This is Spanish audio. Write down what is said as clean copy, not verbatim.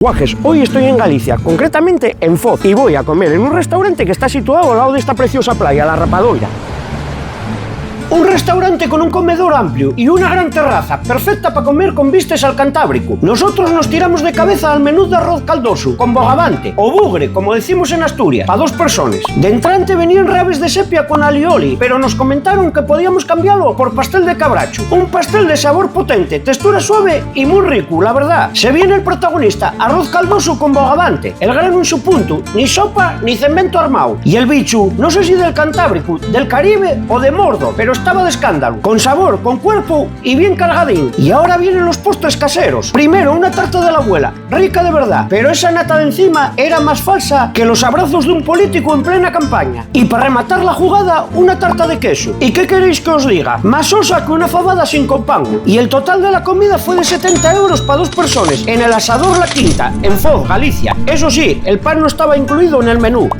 Guajes, hoy estoy en Galicia, concretamente en Foz, y voy a comer en un restaurante que está situado al lado de esta preciosa playa, La Rapadoira. Un restaurante con un comedor amplio y una gran terraza, perfecta para comer con vistas al Cantábrico. Nosotros nos tiramos de cabeza al menú de arroz caldoso, con bogavante, o bugre, como decimos en Asturias, para 2 personas. De entrante venían rabes de sepia con alioli, pero nos comentaron que podíamos cambiarlo por pastel de cabracho. Un pastel de sabor potente, textura suave y muy rico, la verdad. Se viene el protagonista, arroz caldoso con bogavante, el grano en su punto, ni sopa ni cemento armado. Y el bichu, no sé si del Cantábrico, del Caribe o de Mordor, pero estaba de escándalo, con sabor, con cuerpo y bien cargadín. Y ahora vienen los postres caseros. Primero una tarta de la abuela, rica de verdad, pero esa nata de encima era más falsa que los abrazos de un político en plena campaña. Y para rematar la jugada, una tarta de queso. ¿Y qué queréis que os diga? Más sosa que una fabada sin compango. Y el total de la comida fue de 70 euros para 2 personas en el Asador La Quinta, en Foz, Galicia. Eso sí, el pan no estaba incluido en el menú.